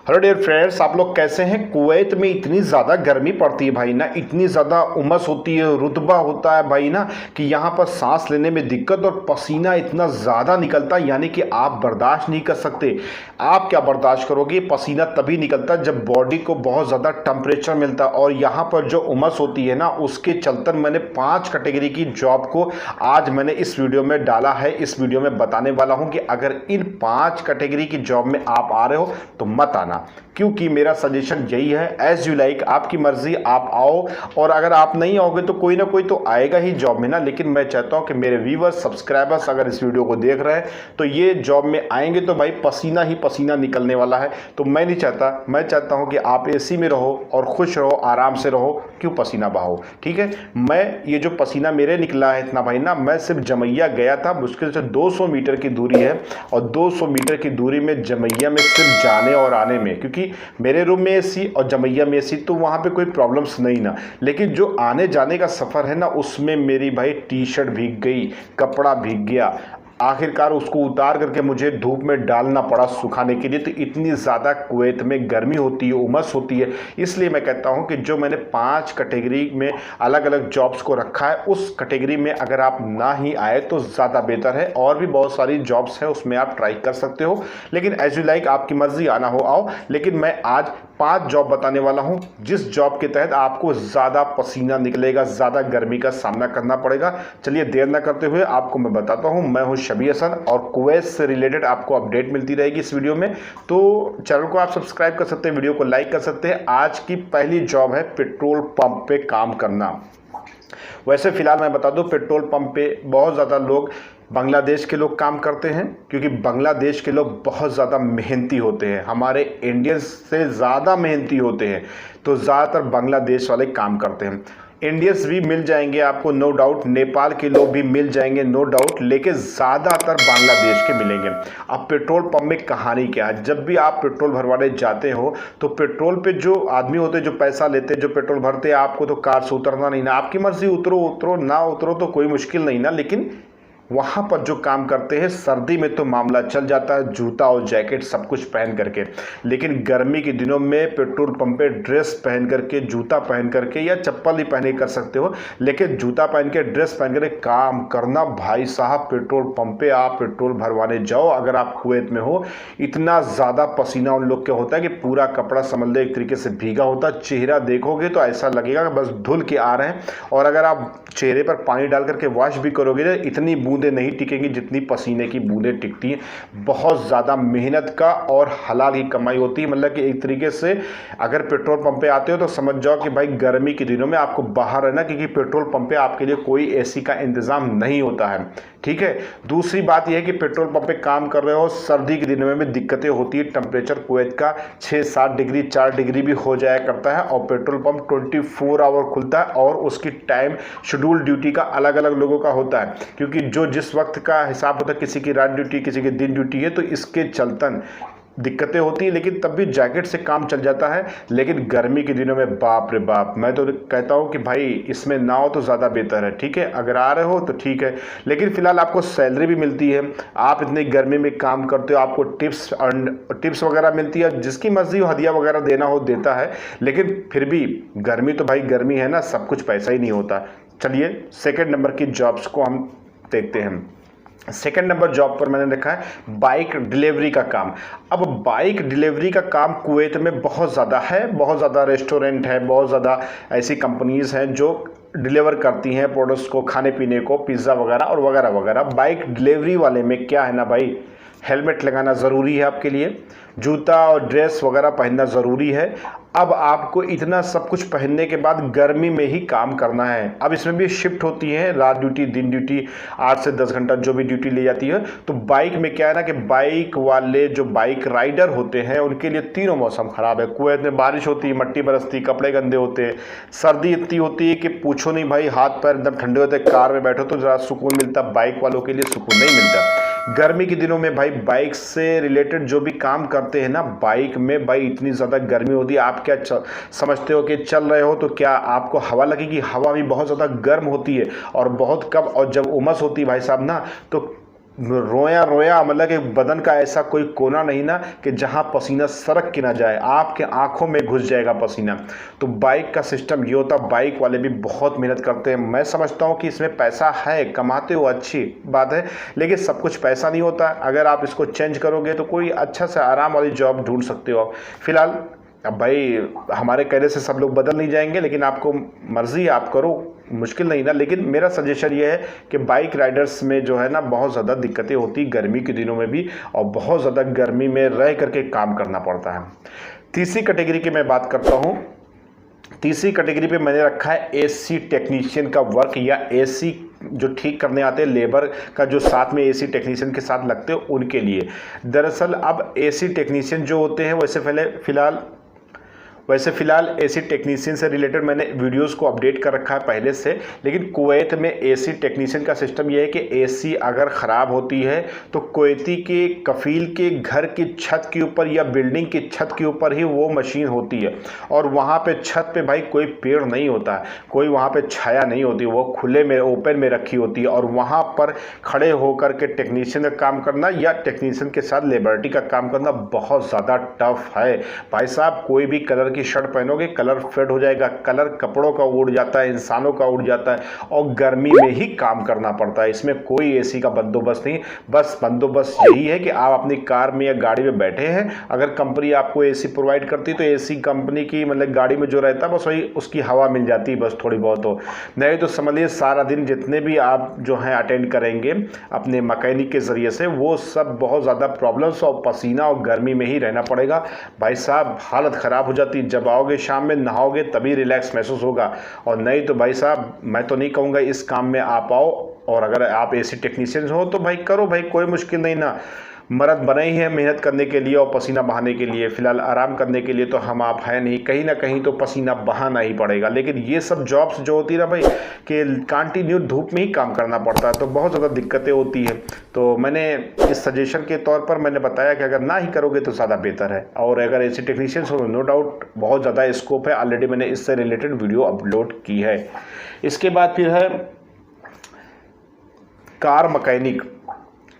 Hello dear friends, आप लोग कैसे हैं। कुवैत में इतनी ज़्यादा गर्मी पड़ती है भाई ना, इतनी ज़्यादा उमस होती है, रुतबा होता है भाई ना कि यहाँ पर सांस लेने में दिक्कत और पसीना इतना ज़्यादा निकलता है, यानी कि आप बर्दाश्त नहीं कर सकते। आप क्या बर्दाश्त करोगे। पसीना तभी निकलता है जब बॉडी को बहुत ज़्यादा टेम्परेचर मिलता है, और यहाँ पर जो उमस होती है ना, उसके चलते मैंने 5 कैटेगरी की जॉब को आज मैंने इस वीडियो में डाला है। इस वीडियो में बताने वाला हूँ कि अगर इन 5 कैटेगरी की जॉब में आप आ रहे हो तो मत आना, क्योंकि मेरा सजेशन यही है, एज यू लाइक, आपकी मर्जी, आप आओ। और अगर आप नहीं आओगे तो कोई ना कोई तो आएगा ही जॉब में ना। लेकिन मैं चाहता हूं कि मेरे व्यूवर्स, सब्सक्राइबर्स अगर इस वीडियो को देख रहे हैं तो ये जॉब में आएंगे तो भाई पसीना ही पसीना निकलने वाला है। तो मैं नहीं चाहता, मैं चाहता हूं कि आप एसी में रहो और खुश रहो, आराम से रहो, क्यों पसीना बहाओ। ठीक है, मैं ये जो पसीना मेरे निकला है इतना भाई ना, मैं सिर्फ जमैया गया था, मुश्किल से 200 मीटर की दूरी है, और 200 मीटर की दूरी में जमैया में सिर्फ जाने और आने में, क्योंकि मेरे रूम में एसी और जमैया में एसी, तो वहां पे कोई प्रॉब्लम्स नहीं ना। लेकिन जो आने जाने का सफर है ना, उसमें मेरी भाई टी शर्ट भीग गई, कपड़ा भीग गया, आखिरकार उसको उतार करके मुझे धूप में डालना पड़ा सुखाने के लिए। तो इतनी ज़्यादा कुवैत में गर्मी होती है, उमस होती है। इसलिए मैं कहता हूं कि जो मैंने 5 कैटेगरी में अलग अलग जॉब्स को रखा है, उस कैटेगरी में अगर आप ना ही आए तो ज़्यादा बेहतर है। और भी बहुत सारी जॉब्स हैं, उसमें आप ट्राई कर सकते हो, लेकिन एज यू लाइक, आपकी मर्जी, आना हो आओ। लेकिन मैं आज 5 जॉब बताने वाला हूं जिस जॉब के तहत आपको ज़्यादा पसीना निकलेगा, ज़्यादा गर्मी का सामना करना पड़ेगा। चलिए देर ना करते हुए आपको मैं बताता हूं। मैं हूं शबी हसन, और कुवैत से रिलेटेड आपको अपडेट मिलती रहेगी इस वीडियो में। तो चैनल को आप सब्सक्राइब कर सकते हैं, वीडियो को लाइक कर सकते हैं। आज की पहली जॉब है पेट्रोल पंप पे काम करना। वैसे फिलहाल मैं बता दूं, पेट्रोल पंप पे बहुत ज़्यादा लोग बांग्लादेश के लोग काम करते हैं, क्योंकि बांग्लादेश के लोग बहुत ज़्यादा मेहनती होते हैं, हमारे इंडियंस से ज़्यादा मेहनती होते हैं। तो ज़्यादातर बांग्लादेश वाले काम करते हैं। इंडियंस भी मिल जाएंगे आपको, नो डाउट, नेपाल के लोग भी मिल जाएंगे, नो डाउट, लेकिन ज़्यादातर बांग्लादेश के मिलेंगे। अब पेट्रोल पंप में कहानी क्या है, जब भी आप पेट्रोल भरवाने जाते हो तो पेट्रोल पे जो आदमी होते हैं, जो पैसा लेते हैं, जो पेट्रोल भरते हैं, आपको तो कार से उतरना नहीं ना, आपकी मर्जी, उतरो उतरो, ना उतरो तो कोई मुश्किल नहीं ना। लेकिन वहाँ पर जो काम करते हैं, सर्दी में तो मामला चल जाता है, जूता और जैकेट सब कुछ पहन करके। लेकिन गर्मी के दिनों में पेट्रोल पंप पे ड्रेस पहन करके, जूता पहन करके, या चप्पल ही पहने कर सकते हो, लेकिन जूता पहन के, ड्रेस पहन करके काम करना भाई साहब। पेट्रोल पंप पे आप पेट्रोल भरवाने जाओ, अगर आप कुवैत में हो, इतना ज़्यादा पसीना उन लोग का होता है कि पूरा कपड़ा समझ लो एक तरीके से भीगा होता है। चेहरा देखोगे तो ऐसा लगेगा कि बस धुल के आ रहे हैं। और अगर आप चेहरे पर पानी डाल करके वॉश भी करोगे ना, इतनी बूंदें नहीं टिकेंगी जितनी पसीने की बूंदें टिकती हैं। बहुत ज़्यादा मेहनत का और हलाल की कमाई होती है। मतलब कि एक तरीके से अगर पेट्रोल पंप पे आते हो तो समझ जाओ कि भाई गर्मी के दिनों में आपको बाहर रहना, क्योंकि पेट्रोल पंप पे आपके लिए कोई एसी का इंतज़ाम नहीं होता है। ठीक है, दूसरी बात यह है कि पेट्रोल पंप पे काम कर रहे हो, सर्दी के दिनों में दिक्कतें होती है। टेम्परेचर कुवैत का 6-7 डिग्री, 4 डिग्री भी हो जाया करता है, और पेट्रोल पंप 24 आवर खुलता है, और उसकी टाइम शेड्यूल ड्यूटी का अलग अलग लोगों का होता है, क्योंकि जो जिस वक्त का हिसाब होता है, किसी की रात ड्यूटी, किसी की दिन ड्यूटी है, तो इसके चलतन दिक्कतें होती है। लेकिन तब भी जैकेट से काम चल जाता है। लेकिन गर्मी के दिनों में बाप रे बाप, मैं तो कहता हूं कि भाई इसमें ना हो तो ज़्यादा बेहतर है। ठीक है, अगर आ रहे हो तो ठीक है, लेकिन फिलहाल आपको सैलरी भी मिलती है। आप इतनी गर्मी में काम करते हो, आपको टिप्स वगैरह मिलती है, जिसकी मर्जी हो हदिया वगैरह देना हो देता है। लेकिन फिर भी गर्मी तो भाई गर्मी है ना, सब कुछ पैसा ही नहीं होता। चलिए सेकेंड नंबर की जॉब्स को हम देखते हैं। सेकेंड नंबर जॉब पर मैंने देखा है बाइक डिलीवरी का काम। अब बाइक डिलीवरी का काम कुवैत में बहुत ज़्यादा है, बहुत ज़्यादा रेस्टोरेंट है, बहुत ज़्यादा ऐसी कंपनीज़ हैं जो डिलीवर करती हैं प्रोडक्ट्स को, खाने पीने को, पिज़्ज़ा वगैरह और वगैरह वगैरह। बाइक डिलीवरी वाले में क्या है ना भाई, हेलमेट लगाना ज़रूरी है आपके लिए, जूता और ड्रेस वगैरह पहनना ज़रूरी है। अब आपको इतना सब कुछ पहनने के बाद गर्मी में ही काम करना है। अब इसमें भी शिफ्ट होती है, रात ड्यूटी, दिन ड्यूटी, 8 से 10 घंटा जो भी ड्यूटी ली जाती है। तो बाइक में क्या है ना कि बाइक वाले जो बाइक राइडर होते हैं उनके लिए तीनों मौसम ख़राब है। कुवैत में बारिश होती है, मट्टी बरसती, कपड़े गंदे होते हैं, सर्दी इतनी होती है कि पूछो नहीं भाई, हाथ पैर एकदम ठंडे होते हैं। कार में बैठो तो ज़रा सुकून मिलता, बाइक वालों के लिए सुकून नहीं मिलता। गर्मी के दिनों में भाई बाइक से रिलेटेड जो भी काम करते हैं ना, बाइक में भाई इतनी ज़्यादा गर्मी होती है। आप क्या समझते हो कि चल रहे हो तो क्या आपको हवा लगेगी? हवा भी बहुत ज़्यादा गर्म होती है और बहुत कम, और जब उमस होती है भाई साहब ना, तो रोया रोया, मतलब कि बदन का ऐसा कोई कोना नहीं ना कि जहां पसीना सरक के ना जाए, आपके आंखों में घुस जाएगा पसीना। तो बाइक का सिस्टम ये होता है, बाइक वाले भी बहुत मेहनत करते हैं। मैं समझता हूं कि इसमें पैसा है, कमाते हो अच्छी बात है, लेकिन सब कुछ पैसा नहीं होता। अगर आप इसको चेंज करोगे तो कोई अच्छा सा आराम वाली जॉब ढूंढ सकते हो। फिलहाल अब भाई हमारे कहने से सब लोग बदल नहीं जाएंगे, लेकिन आपको मर्जी है, आप करो, मुश्किल नहीं ना। लेकिन मेरा सजेशन ये है कि बाइक राइडर्स में जो है ना बहुत ज़्यादा दिक्कतें होती गर्मी के दिनों में भी, और बहुत ज़्यादा गर्मी में रह करके काम करना पड़ता है। तीसरी कैटेगरी की मैं बात करता हूँ। तीसरी कैटेगरी पे मैंने रखा है एसी टेक्नीशियन का वर्क, या एसी जो ठीक करने आते हैं लेबर का, जो साथ में एसी टेक्नीशियन के साथ लगते हैं उनके लिए। दरअसल अब एसी टेक्नीशियन जो होते हैं, वैसे फ़िलहाल एसी टेक्नीशियन से रिलेटेड मैंने वीडियोस को अपडेट कर रखा है पहले से। लेकिन कुवैत में एसी टेक्नीशियन का सिस्टम यह है कि एसी अगर ख़राब होती है तो कुवैती के कफील के घर की छत के ऊपर या बिल्डिंग की छत के ऊपर ही वो मशीन होती है, और वहाँ पे छत पे भाई कोई पेड़ नहीं होता है, कोई वहाँ पे छाया नहीं होती, वो खुले में ओपन में रखी होती है। और वहाँ पर खड़े होकर के टेक्नीशियन का काम करना या टेक्नीशियन के साथ लेबर्टी का काम करना बहुत ज़्यादा टफ है भाई साहब। कोई भी कलर की शर्ट पहनोगे, कलर फेड हो जाएगा, कलर कपड़ों का उड़ जाता है, इंसानों का उड़ जाता है, और गर्मी में ही काम करना पड़ता है। इसमें कोई एसी का बंदोबस्त नहीं, बस बंदोबस्त यही है कि आप अपनी कार में या गाड़ी में बैठे हैं, अगर कंपनी आपको एसी प्रोवाइड करती है तो एसी कंपनी की मतलब गाड़ी में जो रहता है बस वही उसकी हवा मिल जाती है, बस थोड़ी बहुत हो। नहीं तो समझिए सारा दिन जितने भी आप जो हैं अटेंड करेंगे अपने मैकेनिक के ज़रिए से, वो सब बहुत ज़्यादा प्रॉब्लम्स और पसीना और गर्मी में ही रहना पड़ेगा भाई साहब। हालत ख़राब हो जाती है। जब आओगे शाम में नहाओगे तभी रिलैक्स महसूस होगा, और नहीं तो भाई साहब मैं तो नहीं कहूँगा इस काम में आप आओ। और अगर आप एसी टेक्नीशियन हो तो भाई करो भाई, कोई मुश्किल नहीं ना। मर्द बने ही है मेहनत करने के लिए और पसीना बहाने के लिए। फिलहाल आराम करने के लिए तो हम आप हैं नहीं, कहीं ना कहीं तो पसीना बहाना ही पड़ेगा। लेकिन ये सब जॉब्स जो होती है ना भाई, कि कंटिन्यू धूप में ही काम करना पड़ता है, तो बहुत ज़्यादा दिक्कतें होती है। तो मैंने इस सजेशन के तौर पर मैंने बताया कि अगर ना ही करोगे तो ज़्यादा बेहतर है। और अगर ऐसे टेक्नीशियंस हो नो डाउट बहुत ज़्यादा स्कोप है, ऑलरेडी मैंने इससे रिलेटेड वीडियो अपलोड की है। इसके बाद फिर है कार मैकेनिक।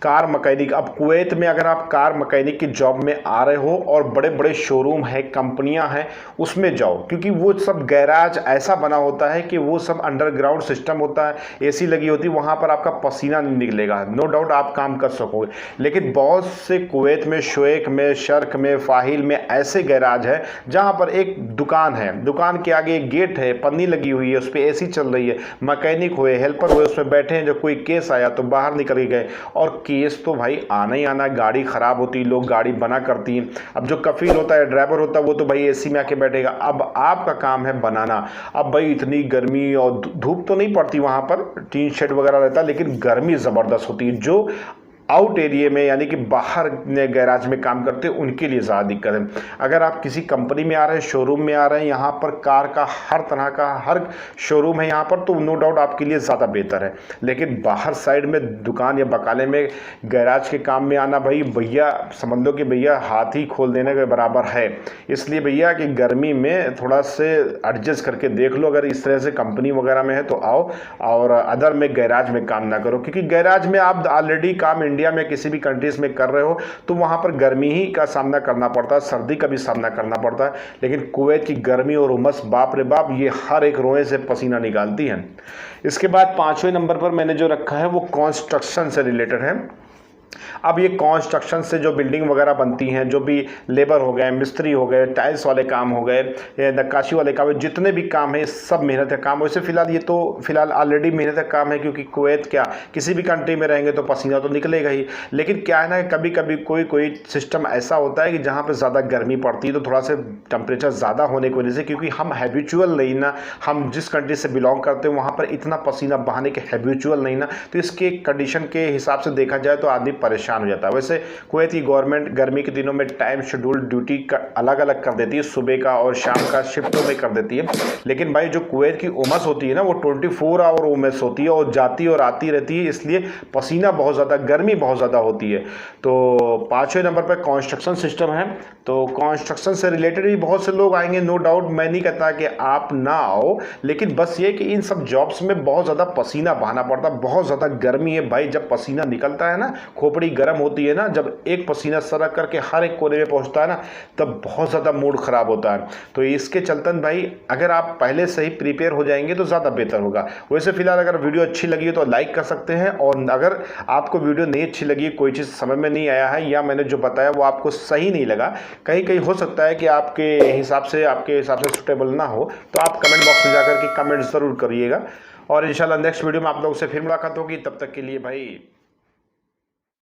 कार मैकेनिक, अब कुवैत में अगर आप कार मैकेनिक की जॉब में आ रहे हो और बड़े बड़े शोरूम हैं, कंपनियां हैं, उसमें जाओ, क्योंकि वो सब गैराज ऐसा बना होता है कि वो सब अंडरग्राउंड सिस्टम होता है, एसी लगी होती है, वहाँ पर आपका पसीना नहीं निकलेगा, नो डाउट आप काम कर सकोगे। लेकिन बहुत से कुवैत में शुएक में, शर्क में, फाहिल में ऐसे गैराज है जहाँ पर एक दुकान है, दुकान के आगे एक गेट है, पन्नी लगी हुई है, उस पर एसी चल रही है, मैकेनिक हुए, हेल्पर हुए उसमें बैठे हैं, जो कोई केस आया तो बाहर निकल गए। और केस तो भाई आना ही आना, गाड़ी ख़राब होती, लोग गाड़ी बना करती हैं। अब जो कफील होता है, ड्राइवर होता है, वो तो भाई एसी में आके बैठेगा। अब आपका काम है बनाना। अब भाई इतनी गर्मी और धूप तो नहीं पड़ती वहाँ पर, टीन शेड वगैरह रहता है, लेकिन गर्मी ज़बरदस्त होती है। जो आउट एरिया में यानी कि बाहर गैराज में काम करते हैं उनके लिए ज़्यादा दिक्कत है। अगर आप किसी कंपनी में आ रहे हैं, शोरूम में आ रहे हैं, यहाँ पर कार का हर तरह का हर शोरूम है यहाँ पर, तो नो डाउट आपके लिए ज़्यादा बेहतर है। लेकिन बाहर साइड में दुकान या बकाले में गैराज के काम में आना भाई भैया समझ लो कि भैया हाथ ही खोल देने के बराबर है। इसलिए भैया कि गर्मी में थोड़ा से एडजस्ट करके देख लो, अगर इस तरह से कंपनी वगैरह में है तो आओ, और अदर में गैराज में काम ना करो, क्योंकि गैराज में आप ऑलरेडी काम इंडिया में किसी भी कंट्रीज में कर रहे हो तो वहां पर गर्मी ही का सामना करना पड़ता है, सर्दी का भी सामना करना पड़ता है। लेकिन कुवैत की गर्मी और उमस बाप रे बाप, ये हर एक रोए से पसीना निकालती है। इसके बाद 5वें नंबर पर मैंने जो रखा है वो कंस्ट्रक्शन से रिलेटेड है। अब ये कंस्ट्रक्शन से जो बिल्डिंग वगैरह बनती हैं, जो भी लेबर हो गए, मिस्त्री हो गए, टाइल्स वाले काम हो गए, नक्काशी वाले काम, जितने भी काम है सब मेहनत का काम। वैसे फिलहाल ये तो फिलहाल ऑलरेडी मेहनत का काम है, क्योंकि कुवैत क्या किसी भी कंट्री में रहेंगे तो पसीना तो निकलेगा ही। लेकिन क्या है ना, कभी कभी कोई सिस्टम ऐसा होता है कि जहाँ पर ज़्यादा गर्मी पड़ती है, तो थोड़ा सा टेम्परेचर ज़्यादा होने की वजह से, क्योंकि हम हैबिचुअल नहीं ना, हम जिस कंट्री से बिलोंग करते हैं वहाँ पर इतना पसीना बहाने के हैबिचुअल नहीं ना, तो इसके कंडीशन के हिसाब से देखा जाए तो आदमी परेशान हो जाता है। वैसे कुवैत की गवर्नमेंट गर्मी के दिनों में टाइम शेड्यूल ड्यूटी का अलग अलग कर देती है, सुबह का और शाम का शिफ्टों में कर देती है। लेकिन भाई जो कुवैत की उमस होती है ना, वो 24 आवर उमस होती है और जाती और आती रहती है, इसलिए पसीना बहुत ज़्यादा, गर्मी बहुत ज़्यादा होती है। तो 5वें नंबर पर कंस्ट्रक्शन सिस्टम है। तो कंस्ट्रक्शन से रिलेटेड भी बहुत से लोग आएंगे, नो डाउट। मैं नहीं कहता कि आप ना आओ, लेकिन बस ये कि इन सब जॉब्स में बहुत ज़्यादा पसीना बहाना पड़ता है, बहुत ज़्यादा गर्मी है भाई। जब पसीना निकलता है ना, खोपड़ी गर्म होती है ना, जब एक पसीना सरक करके हर एक कोने में पहुंचता है ना, तब बहुत ज़्यादा मूड ख़राब होता है। तो इसके चलतन भाई अगर आप पहले से ही प्रिपेयर हो जाएंगे तो ज़्यादा बेहतर होगा। वैसे फिलहाल अगर वीडियो अच्छी लगी हो तो लाइक कर सकते हैं, और अगर आपको वीडियो नहीं अच्छी लगी, कोई चीज़ समझ में नहीं आया है या मैंने जो बताया वो आपको सही नहीं लगा, कहीं कहीं हो सकता है कि आपके हिसाब से सूटेबल ना हो, तो आप कमेंट बॉक्स में जाकर के कमेंट ज़रूर करिएगा। और इंशाल्लाह नेक्स्ट वीडियो में आप लोगों से फिर मुलाकात होगी। तब तक के लिए भाई